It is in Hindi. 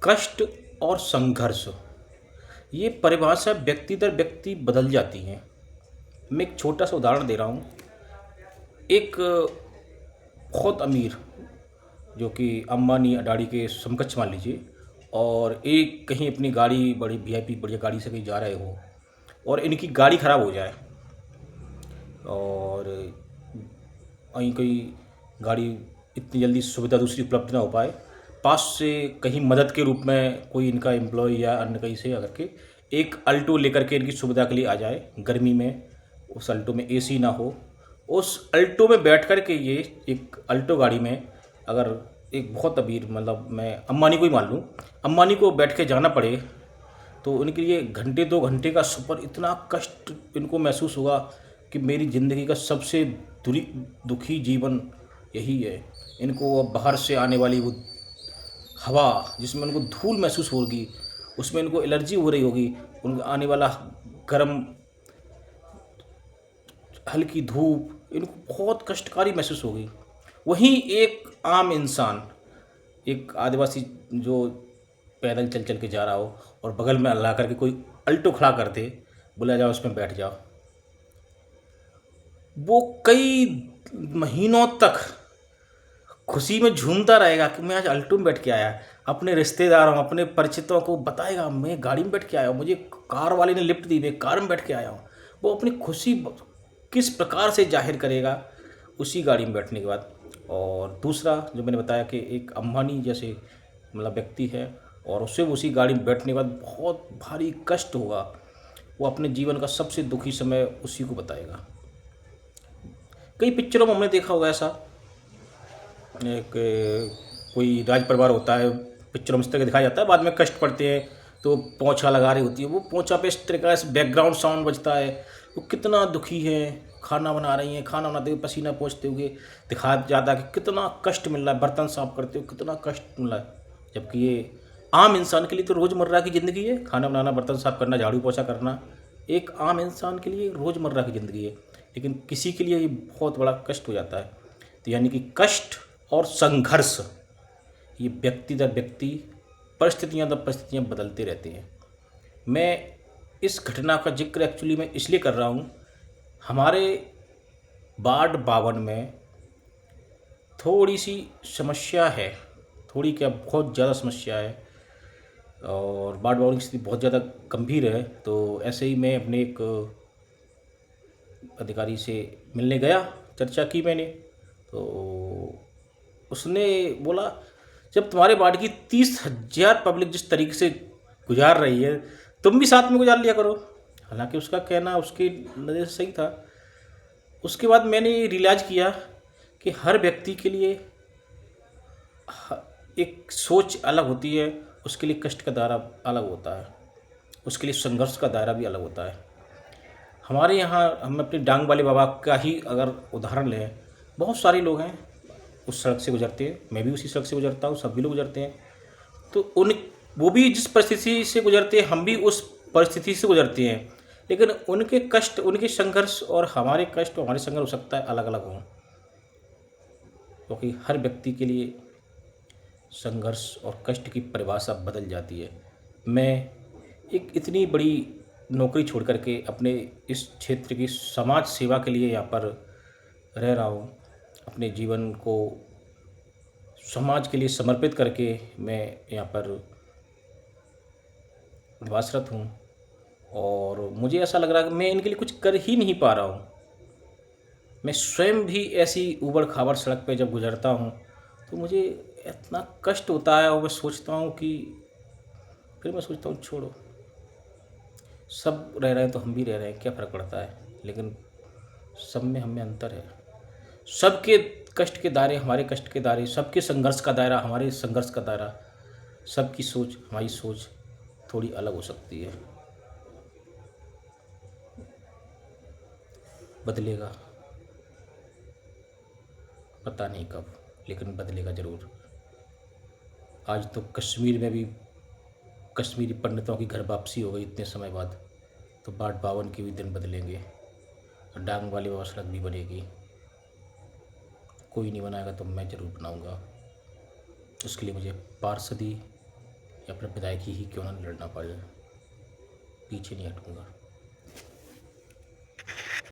कष्ट और संघर्ष, ये परिभाषा व्यक्ति दर व्यक्ति बदल जाती हैं। मैं एक छोटा सा उदाहरण दे रहा हूँ। एक बहुत अमीर, जो कि अंबानी अडानी के समकक्ष मान लीजिए, और एक कहीं अपनी गाड़ी बड़ी वीआईपी बढ़िया गाड़ी से कहीं जा रहे हो और इनकी गाड़ी ख़राब हो जाए और कहीं कोई गाड़ी इतनी जल्दी सुविधा दूसरी उपलब्ध ना हो पाए, पास से कहीं मदद के रूप में कोई इनका एम्प्लॉय या अन्य कहीं से आकर के एक अल्टो लेकर के इनकी सुविधा के लिए आ जाए गर्मी में, उस अल्टो में एसी ना हो, उस अल्टो में बैठ कर के ये एक अल्टो गाड़ी में अगर एक बहुत अमीर, मतलब मैं अम्बानी को ही मान लूँ, अम्बानी को बैठ के जाना पड़े तो उनके लिए घंटे 2 घंटे का सफ़र इतना कष्ट इनको महसूस होगा कि मेरी ज़िंदगी का सबसे दुखी जीवन यही है। इनको अब बाहर से आने वाली वो हवा जिसमें उनको धूल महसूस होगी, उसमें इनको एलर्जी हो रही होगी, उनको आने वाला गर्म हल्की धूप इनको बहुत कष्टकारी महसूस होगी। वहीं एक आम इंसान, एक आदिवासी जो पैदल चल चल के जा रहा हो और बगल में ला करके कोई अल्टो खड़ा कर दे, बोला जाओ उसमें बैठ जाओ, वो कई महीनों तक खुशी में झूमता रहेगा कि मैं आज अल्टो में बैठ के आया। अपने रिश्तेदारों, अपने परिचितों को बताएगा मैं गाड़ी में बैठ के आया हूँ, मुझे कार वाले ने लिफ्ट दी, मैं कार में बैठ के आया हूँ। वो अपनी खुशी किस प्रकार से जाहिर करेगा उसी गाड़ी में बैठने के बाद। और दूसरा जो मैंने बताया कि एक अंबानी जैसे मतलब व्यक्ति है और उससे उसी गाड़ी में बैठने के बाद बहुत भारी कष्ट होगा, वो अपने जीवन का सबसे दुखी समय उसी को बताएगा। कई पिक्चरों में हमने देखा होगा ऐसा, एक कोई राज परिवार होता है, पिक्चरों में इस तरह दिखाया जाता है, बाद में कष्ट पड़ते हैं तो पोंछा लगा रही होती है, वो पोंछा पे इस तरह का बैकग्राउंड साउंड बजता है, वो कितना दुखी है, खाना बना रही हैं, खाना बनाते हुए पसीना पोंछते हुए दिखाया जाता है कि कितना कष्ट मिल रहा है, बर्तन साफ करते हुए कितना कष्ट मिल रहा है। जबकि ये आम इंसान के लिए तो रोज़मर्रा की ज़िंदगी है, खाना बनाना, बर्तन साफ करना, झाड़ू पोछा करना एक आम इंसान के लिए रोज़मर्रा की ज़िंदगी है, लेकिन किसी के लिए ये बहुत बड़ा कष्ट हो जाता है। तो यानी कि कष्ट और संघर्ष, ये व्यक्ति दर व्यक्ति, परिस्थितियाँ दर परिस्थितियाँ बदलते रहते हैं। मैं इस घटना का जिक्र एक्चुअली मैं इसलिए कर रहा हूँ, हमारे वार्ड 52 में थोड़ी सी समस्या है, थोड़ी क्या बहुत ज़्यादा समस्या है और वार्ड 52 की स्थिति बहुत ज़्यादा गंभीर है। तो ऐसे ही मैं अपने एक अधिकारी से मिलने गया, चर्चा की मैंने, तो उसने बोला जब तुम्हारे वार्ड की 30,000 पब्लिक जिस तरीके से गुजार रही है, तुम भी साथ में गुजार लिया करो। हालांकि उसका कहना उसकी नज़र से सही था। उसके बाद मैंने रियलाइज़ किया कि हर व्यक्ति के लिए एक सोच अलग होती है, उसके लिए कष्ट का दायरा अलग होता है, उसके लिए संघर्ष का दायरा भी अलग होता है। हमारे यहाँ हम अपने डांग वाले बाबा का ही अगर उदाहरण लें, बहुत सारे लोग हैं उस सड़क से गुजरते हैं, मैं भी उसी सड़क से गुजरता हूँ, सभी लोग गुजरते हैं। तो वो भी जिस परिस्थिति से गुजरते हैं, हम भी उस परिस्थिति से गुजरते हैं, लेकिन उनके कष्ट, उनके संघर्ष और हमारे कष्ट, हमारे संघर्ष हो सकता है अलग अलग हों, क्योंकि हर व्यक्ति के लिए संघर्ष और कष्ट की परिभाषा बदल जाती है। मैं एक इतनी बड़ी नौकरी छोड़ करके अपने इस क्षेत्र की समाज सेवा के लिए यहाँ पर रह रहा हूँ, अपने जीवन को समाज के लिए समर्पित करके मैं यहाँ पर निवासरत हूँ और मुझे ऐसा लग रहा है कि मैं इनके लिए कुछ कर ही नहीं पा रहा हूँ। मैं स्वयं भी ऐसी ऊबड़ खाबड़ सड़क पे जब गुजरता हूँ तो मुझे इतना कष्ट होता है और मैं सोचता हूँ कि फिर मैं सोचता हूँ छोड़ो, सब रह रहे हैं तो हम भी रह रहे हैं, क्या फ़र्क पड़ता है। लेकिन सब में हम में अंतर है, सबके कष्ट के दायरे हमारे कष्ट के दायरे, सबके संघर्ष का दायरा हमारे संघर्ष का दायरा, सबकी सोच हमारी सोच थोड़ी अलग हो सकती है। बदलेगा, पता नहीं कब, लेकिन बदलेगा ज़रूर। आज तो कश्मीर में भी कश्मीरी पंडितों की घर वापसी हो गई इतने समय बाद, तो वार्ड 52 के भी दिन बदलेंगे और डांग वाली बाबा सड़क भी बनेगी। कोई नहीं बनाएगा तो मैं ज़रूर बनाऊंगा। उसके लिए मुझे पार्षदी या फिर विधायकी ही क्यों ना लड़ना पड़े, पीछे नहीं हटूँगा।